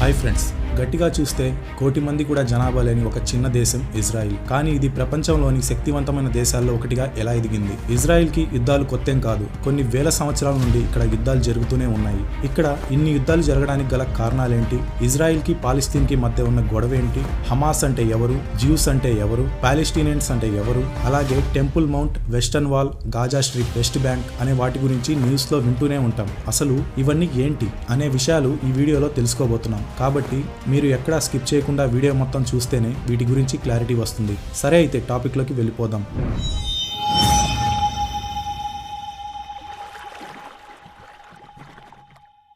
Hi friends, గట్టిగా చూస్తే కోటి మంది కూడా జనాభా లేని ఒక చిన్న దేశం ఇజ్రాయిల్. కానీ ఇది ప్రపంచంలోని శక్తివంతమైన దేశాల్లో ఒకటిగా ఎలా ఎదిగింది? ఇజ్రాయిల్కి యుద్ధాలు కొత్తేం కాదు. కొన్ని వేల సంవత్సరాల నుండి ఇక్కడ యుద్ధాలు జరుగుతూనే ఉన్నాయి. ఇక్కడ ఇన్ని యుద్ధాలు జరగడానికి గల కారణాలేంటి? ఇజ్రాయిల్కి పాలస్తీన్కి మధ్య ఉన్న గొడవ ఏంటి? హమాస్ అంటే ఎవరు? జ్యూస్ అంటే ఎవరు? పాలెస్టీనియన్స్ అంటే ఎవరు? అలాగే temple mount, western wall, Gaza strip, west bank అనే వాటి గురించి న్యూస్ లో వింటూనే ఉంటాం. అసలు ఇవన్నీ ఏంటి అనే విషయాలు ఈ వీడియోలో తెలుసుకోబోతున్నాం. కాబట్టి మీరు ఎక్కడా స్కిప్ చేయకుండా వీడియో మొత్తం చూస్తేనే వీటి గురించి క్లారిటీ వస్తుంది. సరే, అయితే టాపిక్ లోకి వెళ్ళిపోదాం.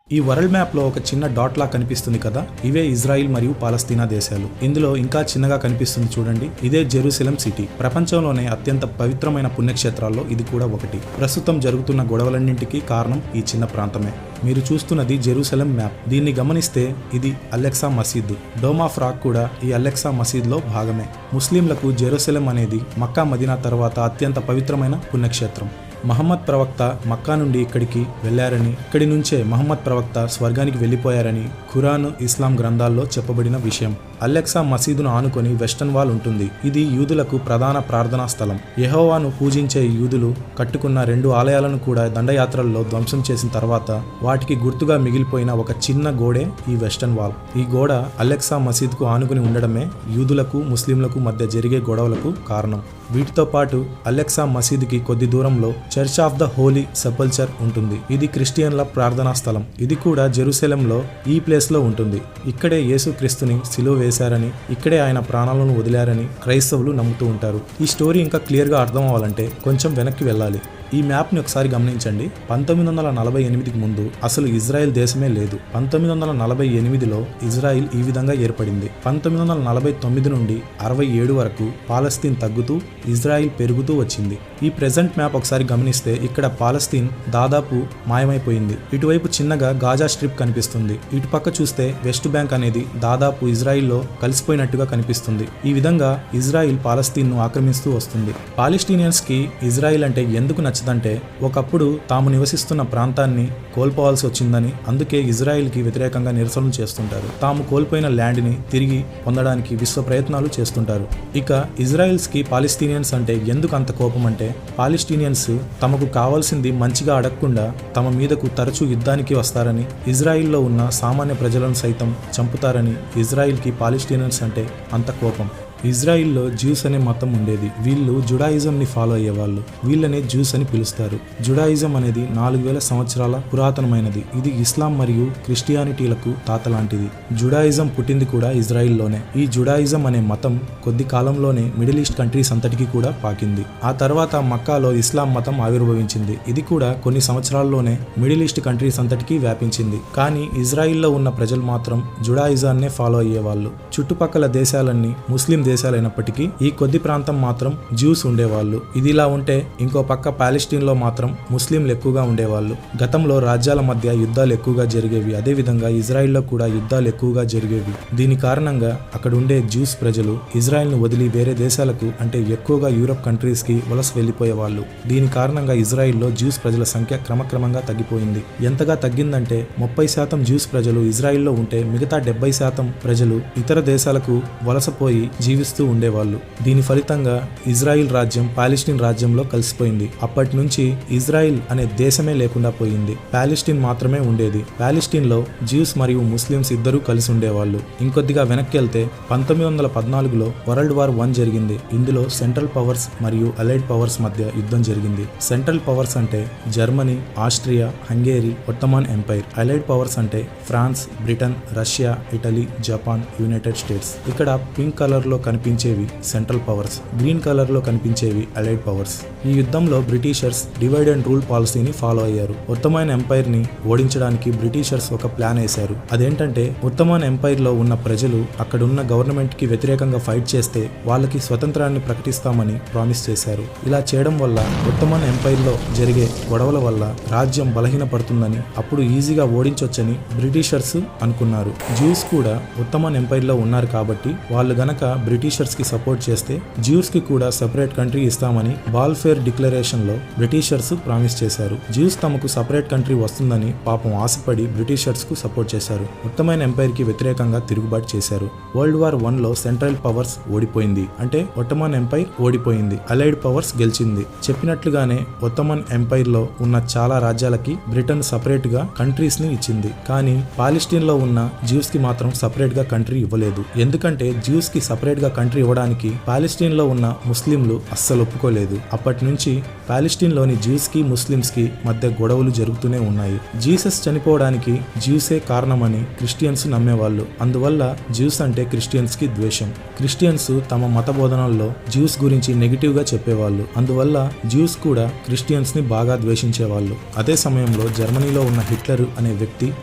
ఈ వరల్డ్ మ్యాప్ లో ఒక చిన్న డాట్ లా కనిపిస్తుంది కదా, ఇవే ఇజ్రాయిల్ మరియు పాలస్తీనా దేశాలు. ఇందులో ఇంకా చిన్నగా కనిపిస్తుంది చూడండి, ఇదే జెరూసలేం సిటీ. ప్రపంచంలోనే అత్యంత పవిత్రమైన పుణ్యక్షేత్రాల్లో ఇది కూడా ఒకటి. ప్రస్తుతం జరుగుతున్న గొడవలన్నింటికీ కారణం ఈ చిన్న ప్రాంతమే. మీరు చూస్తున్నది జెరూసలేం మ్యాప్. దీన్ని గమనిస్తే ఇది అలెక్సా మసీద్. డోమ్ ఆఫ్ రాక్ కూడా ఈ అలెక్సా మసీద్ లో భాగమే. ముస్లింలకు జెరూసలేం అనేది మక్కా, మదీనా తర్వాత అత్యంత పవిత్రమైన పుణ్యక్షేత్రం. మహమ్మద్ ప్రవక్త మక్కా నుండి ఇక్కడికి వెళ్లారని, ఇక్కడి నుంచే మహమ్మద్ ప్రవక్త స్వర్గానికి వెళ్లిపోయారని ఖురాన్, ఇస్లాం గ్రంథాల్లో చెప్పబడిన విషయం. అలెక్సా మసీదును ఆనుకొని వెస్టర్న్ వాల్ ఉంటుంది. ఇది యూదులకు ప్రధాన ప్రార్థనా స్థలం. యెహోవాను పూజించే యూదులు కట్టుకున్న 2 ఆలయాలను కూడా దండయాత్రల్లో ధ్వంసం చేసిన తర్వాత వాటికి గుర్తుగా మిగిలిపోయిన ఒక చిన్న గోడే ఈ వెస్టర్న్ వాల్. ఈ గోడ అలెక్సా మసీద్కు ఆనుకుని ఉండడమే యూదులకు, ముస్లింలకు మధ్య జరిగే గొడవలకు కారణం. వీటితో పాటు అలెక్సా మసీదుకి కొద్ది దూరంలో చర్చ్ ఆఫ్ ద హోలీ సెపల్చర్ ఉంటుంది. ఇది క్రిస్టియన్ల ప్రార్థనా స్థలం. ఇది కూడా జెరూసలేంలో ఈ ప్లేస్ లో ఉంటుంది. ఇక్కడే యేసుక్రీస్తుని సిలువ వేశారని, ఇక్కడే ఆయన ప్రాణాలను వదిలారని క్రైస్తవులు నమ్ముతూ ఉంటారు. ఈ స్టోరీ ఇంకా క్లియర్ గా అర్థం అవ్వాలంటే కొంచెం వెనక్కి వెళ్ళాలి. ఈ మ్యాప్ని ఒకసారి గమనించండి. 1948కి ముందు అసలు ఇజ్రాయెల్ దేశమే లేదు. 1948లో ఇజ్రాయిల్ ఈ విధంగా ఏర్పడింది. 1949 నుండి 67 వరకు పాలస్తీన్ తగ్గుతూ ఇజ్రాయిల్ పెరుగుతూ వచ్చింది. ఈ ప్రెజెంట్ మ్యాప్ ఒకసారి గమనిస్తే ఇక్కడ పాలస్తీన్ దాదాపు మాయమైపోయింది. ఇటువైపు చిన్నగా గాజా స్ట్రిప్ కనిపిస్తుంది. ఇటుపక్క చూస్తే వెస్ట్ బ్యాంక్ అనేది దాదాపు ఇజ్రాయిల్లో కలిసిపోయినట్టుగా కనిపిస్తుంది. ఈ విధంగా ఇజ్రాయిల్ పాలస్తీన్ ను ఆక్రమిస్తూ వస్తుంది. పాలెస్టీనియన్స్ కి ఇజ్రాయిల్ అంటే ఎందుకు నచ్చదంటే, ఒకప్పుడు తాము నివసిస్తున్న ప్రాంతాన్ని కోల్పోవాల్సి వచ్చిందని, అందుకే ఇజ్రాయిల్ కి వ్యతిరేకంగా నిరసనలు చేస్తుంటారు. తాము కోల్పోయిన ల్యాండ్ ని తిరిగి పొందడానికి విశ్వ ప్రయత్నాలు చేస్తుంటారు. ఇక ఇజ్రాయిల్స్ కి పాలెస్టీనియన్స్ అంటే ఎందుకు అంత కోపం అంటే, పాలెస్టీనియన్స్ తమకు కావాల్సింది మంచిగా అడగకుండా తమ మీదకు తరచూ యుద్ధానికి వస్తారని, ఇజ్రాయిల్లో ఉన్న సామాన్య ప్రజలను సైతం చంపుతారని ఇజ్రాయిల్ కి పాలెస్టీనియన్స్ అంటే అంత కోపం. ఇజ్రాయిల్లో జ్యూస్ అనే మతం ఉండేది. వీళ్ళు జుడాయిజం ని ఫాలో అయ్యేవాళ్ళు. వీళ్ళనే జ్యూస్ అని పిలుస్తారు. జుడాయిజం అనేది 4000 సంవత్సరాల పురాతనమైనది. ఇది ఇస్లాం మరియు క్రిస్టియానిటీలకు తాత లాంటిది. జుడాయిజం పుట్టింది కూడా ఇజ్రాయిల్లోనే. ఈ జుడాయిజం అనే మతం కొద్ది కాలంలోనే మిడిల్ ఈస్ట్ కంట్రీస్ అంతటికీ కూడా పాకింది. ఆ తర్వాత మక్కాలో ఇస్లాం మతం ఆవిర్భవించింది. ఇది కూడా కొన్ని సంవత్సరాల్లోనే మిడిల్ ఈస్ట్ కంట్రీస్ అంతటికీ వ్యాపించింది. కానీ ఇజ్రాయిల్లో ఉన్న ప్రజలు మాత్రం జుడాయిజాన్నే ఫాలో అయ్యేవాళ్ళు. చుట్టుపక్కల దేశాలన్నీ ముస్లిం దేశాలైనప్పటికీ ఈ కొద్ది ప్రాంతం మాత్రం జ్యూస్ ఉండేవాళ్ళు. ఇది ఇలా ఉంటే ఇంకో పక్క పాలెస్టీన్ లో మాత్రం ముస్లింలు ఎక్కువగా ఉండేవాళ్ళు. గతంలో రాజ్యాల మధ్య యుద్ధాలు ఎక్కువగా జరిగేవి. అదేవిధంగా ఇజ్రాయిల్లో కూడా యుద్ధాలు ఎక్కువగా జరిగేవి. దీని కారణంగా అక్కడ ఉండే జ్యూస్ ప్రజలు ఇజ్రాయిల్ ను వదిలి వేరే దేశాలకు, అంటే ఎక్కువగా యూరప్ కంట్రీస్ కి వలస వెళ్లిపోయేవాళ్ళు. దీని కారణంగా ఇజ్రాయిల్లో జ్యూస్ ప్రజల సంఖ్య క్రమక్రమంగా తగ్గిపోయింది. ఎంతగా తగ్గిందంటే 30% జ్యూస్ ప్రజలు ఇజ్రాయిల్లో ఉంటే మిగతా 70% ప్రజలు ఇతర దేశాలకు వలసపోయి జీవిస్తూ ఉండేవాళ్ళు. దీని ఫలితంగా ఇజ్రాయిల్ రాజ్యం పాలెస్టీన్ రాజ్యంలో కలిసిపోయింది. అప్పటి నుంచి ఇజ్రాయిల్ అనే దేశమే లేకుండా పోయింది. పాలెస్టీన్ మాత్రమే ఉండేది. పాలెస్టీన్ లో జ్యూస్ మరియు ముస్లిమ్స్ ఇద్దరూ కలిసి ఉండేవాళ్ళు. ఇంకొద్దిగా వెనక్కి వెళ్తే 1914లో వరల్డ్ వార్ 1 జరిగింది. ఇందులో సెంట్రల్ పవర్స్ మరియు అలైడ్ పవర్స్ మధ్య యుద్ధం జరిగింది. సెంట్రల్ పవర్స్ అంటే Germany, Austria, Hungary, Ottoman Empire. Allied powers అంటే France, Britain, Russia, Italy, Japan, United States. ఇక్కడ పింక్ కలర్ లో కనిపించేవి సెంట్రల్ పవర్స్, గ్రీన్ కలర్ లో కనిపించేవి అలైడ్ పవర్స్. ఈ యుద్ధంలో బ్రిటిషర్స్ డివైడ్ అండ్ రూల్ పాలసీని ఫాలో అయ్యారు. ఒట్టమాన్ ఎంపైర్ ని ఓడించడానికి బ్రిటిషర్స్ ఒక ప్లాన్ వేశారు. అదేంటంటే, ఒట్టమాన్ ఎంపైర్ లో ఉన్న ప్రజలు అక్కడున్న గవర్నమెంట్ కి వ్యతిరేకంగా ఫైట్ చేస్తే వాళ్ళకి స్వతంత్రాన్ని ప్రకటిస్తామని ప్రామిస్ చేశారు. ఇలా చేయడం వల్ల ఒట్టమాన్ ఎంపైర్ లో జరిగే గొడవల వల్ల రాజ్యం బలహీనపడుతుందని, అప్పుడు ఈజీగా ఓడించొచ్చని బ్రిటిషర్స్ అనుకున్నారు. జ్యూస్ కూడా ఒట్టమాన్ ఎంపైర్ లో ఉన్నారు కాబట్టి వాళ్ళు గనక బ్రిటిషర్స్ కి సపోర్ట్ చేస్తే జ్యూస్ కి కూడా సెపరేట్ కంట్రీ ఇస్తామని బాల్ఫేర్ డిక్లరేషన్ లో బ్రిటిషర్స్ ప్రామిస్ చేశారు. జ్యూస్ తమకు సపరేట్ కంట్రీ వస్తుందని పాపం ఆశపడి బ్రిటిషర్స్ కు సపోర్ట్ చేశారు. ఒట్టమన్ ఎంపైర్ కి వ్యతిరేకంగా తిరుగుబాటు చేశారు. వరల్డ్ వార్ 1 లో సెంట్రల్ పవర్స్ ఓడిపోయింది. అంటే ఒట్టమన్ ఎంపైర్ ఓడిపోయింది, అలైడ్ పవర్స్ గెలిచింది. చెప్పినట్లుగానే ఒట్టమన్ ఎంపైర్ లో ఉన్న చాలా రాజ్యాలకి బ్రిటన్ సపరేట్ గా కంట్రీస్ ని ఇచ్చింది. కానీ పాలెస్టీన్ లో ఉన్న జ్యూస్ కి మాత్రం సపరేట్ గా కంట్రీ ఇవ్వలేదు. ఎందుకంటే జ్యూస్ కి సపరేట్ గా కంట్రీ ఇవ్వడానికి పాలెస్టీన్ లో ఉన్న ముస్లింలు అస్సలు ఒప్పుకోలేదు. అప్పటి నుంచి పాలెస్టీన్ లోని జ్యూస్ కి ముస్లిమ్స్ కి మధ్య గొడవలు జరుగుతూనే ఉన్నాయి. జీసస్ చనిపోవడానికి జ్యూసే కారణమని క్రిస్టియన్స్ నమ్మేవాళ్ళు. అందువల్ల జ్యూస్ అంటే క్రిస్టియన్స్ కి ద్వేషం. క్రిస్టియన్స్ తమ మత బోధనల్లో జ్యూస్ గురించి నెగిటివ్ గా చెప్పేవాళ్ళు. అందువల్ల జ్యూస్ కూడా క్రిస్టియన్స్ ని బాగా ద్వేషించేవాళ్ళు. అదే సమయంలో జర్మనీలో ఉన్న హిట్లర్ అనే వ్యక్తి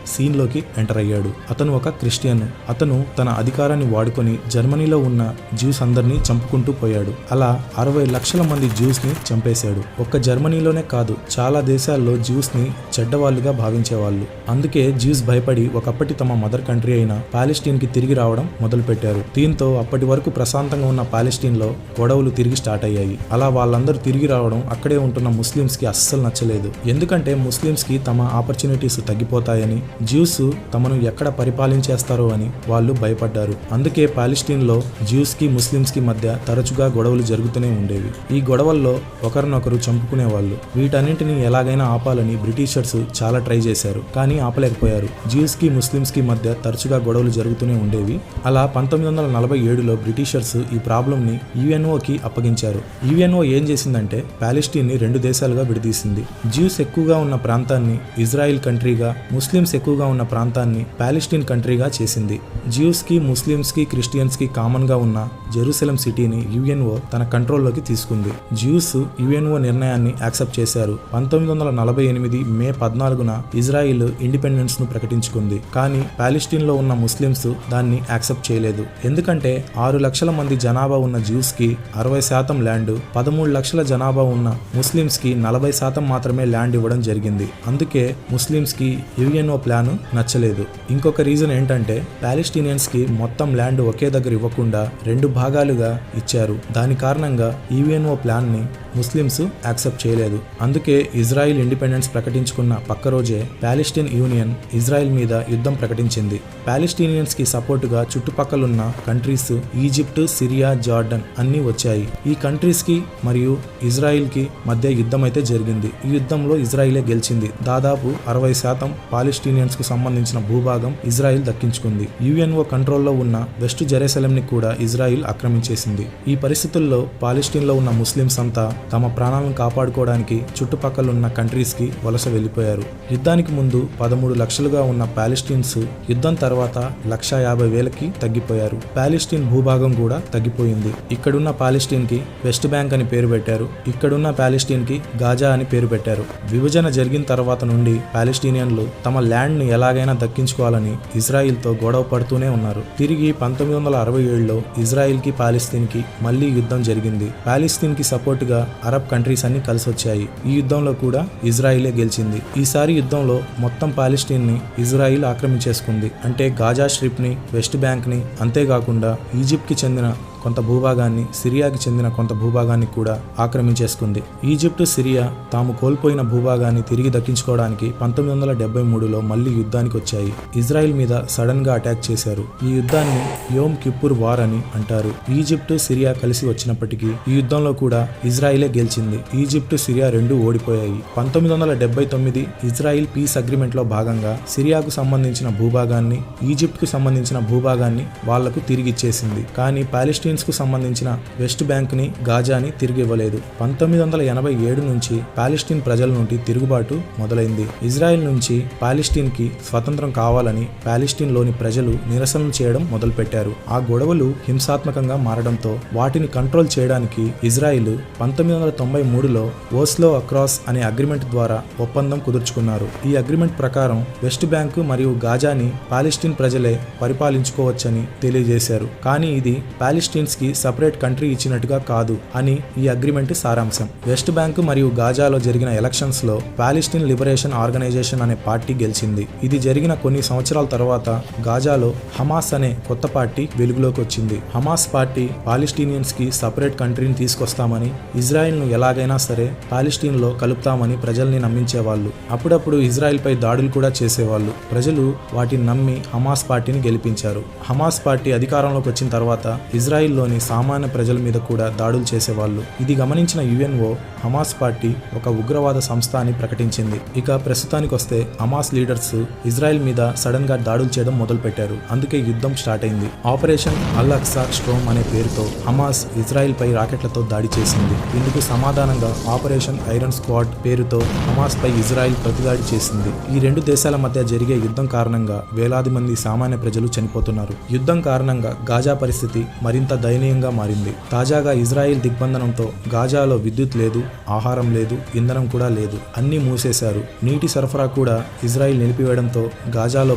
సీన్ లోకి ఎంటర్ అయ్యాడు. అతను ఒక క్రిస్టియన్. అతను తన అధికారాన్ని వాడుకొని జర్మనీలో ఉన్న జ్యూస్ అందరినీ చంపుకుంటూ పోయాడు. అలా 60 లక్షల మంది జ్యూస్ ని చంపేశాడు. ఒక్క జర్మనీలోనే కాదు, చాలా దేశాల్లో జ్యూస్ ని చెడ్డవాళ్ళుగా భావించేవాళ్ళు. అందుకే జ్యూస్ భయపడి ఒకప్పటి తమ మదర్ కంట్రీ అయిన పాలెస్టీన్ కి తిరిగి రావడం మొదలుపెట్టారు. దీంతో అప్పటి వరకు ప్రశాంతంగా ఉన్న పాలెస్టీన్ లో గొడవలు తిరిగి స్టార్ట్ అయ్యాయి. అలా వాళ్ళందరూ తిరిగి రావడం అక్కడే ఉంటున్న ముస్లిమ్స్ కి అస్సలు నచ్చలేదు. ఎందుకంటే ముస్లిమ్స్ కి తమ ఆపర్చునిటీస్ తగ్గిపోతాయని, జ్యూస్ తమను ఎక్కడ పరిపాలించేస్తారో అని వాళ్ళు భయపడ్డారు. అందుకే పాలెస్టీన్ లో జ్యూస్ కి ముస్లిమ్స్ కి మధ్య తరచుగా గొడవలు జరుగుతూనే ఉండేవి. ఈ గొడవల్లో ఒకరినొకరు చంపుకునేవాళ్ళు. వీటన్నింటినీ ఎలాగైనా ఆపాలని బ్రిటిషర్స్ చాలా ట్రై చేశారు, కానీ ఆపలేకపోయారు. జ్యూస్ కి ముస్లిమ్స్ కి మధ్య తరచుగా గొడవలు జరుగుతూనే ఉండేవి. అలా 1947లో బ్రిటిషర్స్ ఈ ప్రాబ్లం ని యుఎన్ఓకి అప్పగించారు. యుఎన్ఓ ఏం చేసిందంటే పాలెస్టీన్ ని 2 దేశాలుగా విడదీసింది. జ్యూస్ ఎక్కువగా ఉన్న ప్రాంతాన్ని ఇజ్రాయిల్ కంట్రీగా, ముస్లిమ్స్ ఎక్కువగా ఉన్న ప్రాంతాన్ని పాలెస్టీన్ కంట్రీగా చేసింది. జ్యూస్ కి ముస్లిమ్స్ కి క్రిస్టియన్స్ కి కామన్ గా ఉన్న జెరూసలేం సిటీని యుఎన్ఓ తన కంట్రోల్లోకి తీసుకుంది. జ్యూస్ యుఎన్ఓ నిర్ణయాన్ని యాక్సెప్ట్ చేశారు. 1948 మే 14న ఇజ్రాయిల్ ఇండిపెండెన్స్ ను ప్రకటించుకుంది. కానీ పాలెస్టీన్ లో ఉన్న ముస్లిమ్స్ దాన్ని యాక్సెప్ట్ చేయలేదు. ఎందుకంటే 6 లక్షల మంది జనాభా ఉన్న జ్యూస్ కి 60% ల్యాండ్, 13 లక్షల జనాభా ఉన్న ముస్లిమ్స్ కి 40% మాత్రమే ల్యాండ్ ఇవ్వడం జరిగింది. అందుకే ముస్లిమ్స్ కి యుఎన్ఓ ప్లాన్ నచ్చలేదు. ఇంకొక రీజన్ ఏంటంటే పాలెస్టీనియన్స్ కి మొత్తం ల్యాండ్ ఒకే దగ్గర ఇవ్వకుండా 2 భాగాలుగా ఇచ్చారు. దాని కారణంగా యుఎన్ఓ ప్లాన్ ని ముస్లిమ్స్ యాక్సెప్ట్ చేయలేదు. అందుకే ఇజ్రాయిల్ ఇండిపెండెన్స్ ప్రకటించుకున్న పక్క రోజే పాలెస్టీన్ యూనియన్ ఇజ్రాయిల్ మీద యుద్ధం ప్రకటించింది. పాలెస్టీనియన్స్ కి సపోర్టుగా చుట్టుపక్కలున్న కంట్రీస్ ఈజిప్ట్, సిరియా, జార్డన్ అన్నీ వచ్చాయి. ఈ కంట్రీస్ కి మరియు ఇజ్రాయిల్ కి మధ్య యుద్ధం అయితే జరిగింది. ఈ యుద్ధంలో ఇజ్రాయిలే గెలిచింది. దాదాపు 60% పాలెస్టీనియన్స్ కు సంబంధించిన భూభాగం ఇజ్రాయిల్ దక్కించుకుంది. యుఎన్ఓ కంట్రోల్లో ఉన్న వెస్ట్ జెరూసలేం ని కూడా ఇజ్రాయిల్ ఆక్రమించేసింది. ఈ పరిస్థితుల్లో పాలెస్టీన్ లో ఉన్న ముస్లిమ్స్ అంతా తమ ప్రాణాలను కాపాడుకోవడానికి చుట్టుపక్కలున్న కంట్రీస్ కి వలస వెళ్లిపోయారు. యుద్ధానికి ముందు 13 లక్షలుగా ఉన్న పాలెస్టీన్స్ యుద్ధం తర్వాత 150,000కి తగ్గిపోయారు. పాలెస్టీన్ భూభాగం కూడా తగ్గిపోయింది. ఇక్కడున్న పాలెస్టీన్ కి వెస్ట్ బ్యాంక్ అని పేరు పెట్టారు. ఇక్కడున్న పాలెస్టీన్ కి గాజా అని పేరు పెట్టారు. విభజన జరిగిన తర్వాత నుండి పాలెస్టీనియన్లు తమ ల్యాండ్ ని ఎలాగైనా దక్కించుకోవాలని ఇజ్రాయిల్ తో గొడవ పడుతూనే ఉన్నారు. తిరిగి 1967లో ఇజ్రాయిల్ కి పాలెస్తీన్ కి మళ్లీ యుద్ధం జరిగింది. పాలెస్తీన్ కి సపోర్ట్ గా అరబ్ కంట్రీస్ అన్ని కలిసి వచ్చాయి. ఈ యుద్ధంలో కూడా ఇజ్రాయిలే గెలిచింది. ఈసారి యుద్ధంలో మొత్తం పాలెస్టీన్ ని ఇజ్రాయిల్ ఆక్రమించేసుకుంది. అంటే గాజా స్ట్రిప్ ని, వెస్ట్ బ్యాంక్ ని, అంతేకాకుండా ఈజిప్ట్ కి చెందిన కొంత భూభాగాన్ని, సిరియాకి చెందిన కొంత భూభాగాన్ని కూడా ఆక్రమించేసుకుంది. ఈజిప్ట్, సిరియా తాము కోల్పోయిన భూభాగాన్ని తిరిగి దక్కించుకోవడానికి 1973లో మళ్లీ యుద్ధానికి వచ్చాయి. ఇజ్రాయిల్ మీద సడన్ గా అటాక్ చేశారు. ఈ యుద్ధాన్ని యోమ్ కిప్పుర్ వార్ అని అంటారు. ఈజిప్ట్, సిరియా కలిసి వచ్చినప్పటికీ ఈ యుద్ధంలో కూడా ఇజ్రాయిలే గెలిచింది. ఈజిప్ట్, సిరియా రెండూ ఓడిపోయాయి. 1979 ఇజ్రాయిల్ పీస్ అగ్రిమెంట్ లో భాగంగా సిరియాకు సంబంధించిన భూభాగాన్ని, ఈజిప్ట్ కు సంబంధించిన భూభాగాన్ని వాళ్లకు తిరిగి ఇచ్చేసింది. కానీ పాలెస్టీన్ కు సంబంధించిన వెస్ట్ బ్యాంక్ ని, గాజాని తిరిగి ఇవ్వలేదు. 1987 నుంచి పాలెస్టీన్ ప్రజల నుండి తిరుగుబాటు మొదలైంది. ఇజ్రాయెల్ నుంచి పాలెస్టీన్ కి స్వతంత్రం కావాలని పాలెస్టీన్ లోని ప్రజలు నిరసనలు చేయడం మొదలుపెట్టారు. ఆ గొడవలు హింసాత్మకంగా మారడంతో వాటిని కంట్రోల్ చేయడానికి ఇజ్రాయిల్ 1993లో ఓస్లో అక్రాస్ అనే అగ్రిమెంట్ ద్వారా ఒప్పందం కుదుర్చుకున్నారు. ఈ అగ్రిమెంట్ ప్రకారం వెస్ట్ బ్యాంక్ మరియు గాజాని పాలెస్టీన్ ప్రజలే పరిపాలించుకోవచ్చని తెలియజేశారు. కానీ ఇది పాలెస్టీన్ పాలస్టీన్స్ కి సపరేట్ కంట్రీ ఇచ్చినట్టుగా కాదు అని ఈ అగ్రిమెంట్ సారాంశం. వెస్ట్ బ్యాంక్ మరియు గాజాలో జరిగిన ఎలక్షన్స్ లో పాలస్టీన్ లిబరేషన్ ఆర్గనైజేషన్ అనే పార్టీ గెలిచింది. ఇది జరిగిన కొన్ని సంవత్సరాల తర్వాత గాజాలో హమాస్ అనే కొత్త పార్టీ వెలుగులోకి వచ్చింది. హమాస్ పార్టీ పాలస్టీనియన్స్ కి సపరేట్ కంట్రీని తీసుకొస్తామని, ఇజ్రాయెల్ ను ఎలాగైనా సరే పాలస్టీన్ లో కలుపుతామని ప్రజల్ని నమ్మించేవాళ్ళు. అప్పుడప్పుడు ఇజ్రాయెల్ పై దాడులు కూడా చేసేవాళ్ళు. ప్రజలు వాటిని నమ్మి హమాస్ పార్టీని గెలిపించారు. హమాస్ పార్టీ అధికారంలోకి వచ్చిన తర్వాత ఇజ్రాయిల్లోని సామాన్య ప్రజల మీద కూడా దాడులు చేసేవాళ్ళు. ఇది గమనించిన యుఎన్ఓ హమాస్ పార్టీ ఒక ఉగ్రవాద సంస్థ అని ప్రకటించింది. ఇక ప్రస్తుతానికి వస్తే హమాస్ లీడర్స్ ఇజ్రాయెల్ మీద సడన్ గా దాడులు చేయడం మొదలు పెట్టారు. అందుకే యుద్ధం స్టార్ట్ అయింది. ఆపరేషన్ అల్ అక్సా స్ట్రోమ్ అనే పేరుతో హమాస్ ఇజ్రాయెల్ పై రాకెట్లతో దాడి చేసింది. ఇందుకు సమాధానంగా ఆపరేషన్ ఐరన్ స్క్వాడ్ పేరుతో హమాస్ పై ఇజ్రాయెల్ ప్రతిదాడి చేసింది. ఈ రెండు దేశాల మధ్య జరిగే యుద్ధం కారణంగా వేలాది మంది సామాన్య ప్రజలు చనిపోతున్నారు. యుద్ధం కారణంగా గాజా పరిస్థితి మరింత దయనీయంగా మారింది. తాజాగా ఇజ్రాయెల్ దిగ్బంధనంతో గాజాలో విద్యుత్ లేదు, ఆహారం లేదు, ఇంధనం కూడా లేదు. అన్నీ మూసేశారు. నీటి సరఫరా కూడా ఇజ్రాయెల్ నిలిపివేయడంతో గాజాలో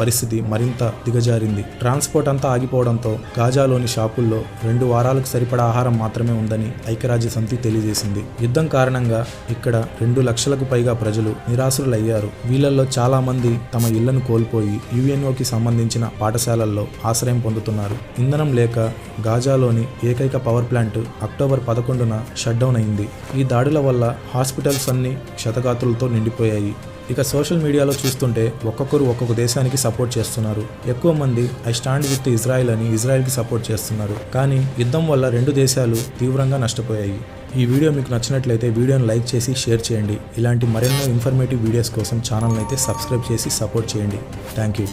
పరిస్థితి మరింత దిగజారింది. ట్రాన్స్పోర్ట్ అంతా ఆగిపోవడంతో గాజాలోని షాపుల్లో 2 వారాలకు సరిపడా ఆహారం మాత్రమే ఉందని ఐక్యరాజ్య సమితి తెలియజేసింది. యుద్ధం కారణంగా ఇక్కడ 2 లక్షలకు పైగా ప్రజలు నిరాశ్రులయ్యారు. వీళ్ళల్లో చాలా మంది తమ ఇళ్లను కోల్పోయి యుఎన్ఓకి సంబంధించిన పాఠశాలల్లో ఆశ్రయం పొందుతున్నారు. ఇంధనం లేక గాజాలోని ఏకైక పవర్ ప్లాంట్ అక్టోబర్ 11న షట్డౌన్ అయింది. ఈ దాడుల వల్ల హాస్పిటల్స్ అన్ని క్షతగాత్రులతో నిండిపోయాయి. ఇక సోషల్ మీడియాలో చూస్తుంటే ఒక్కొక్కరు ఒక్కొక్క దేశానికి సపోర్ట్ చేస్తున్నారు. ఎక్కువ మంది ఐ స్టాండ్ విత్ ఇజ్రాయెల్ అని ఇజ్రాయెల్కి సపోర్ట్ చేస్తున్నారు. కానీ యుద్ధం వల్ల 2 దేశాలు తీవ్రంగా నష్టపోయాయి. ఈ వీడియో మీకు నచ్చినట్లయితే వీడియోని లైక్ చేసి షేర్ చేయండి. ఇలాంటి మరెన్నో ఇన్ఫర్మేటివ్ వీడియోస్ కోసం ఛానల్ని అయితే సబ్స్క్రైబ్ చేసి సపోర్ట్ చేయండి. Thank you.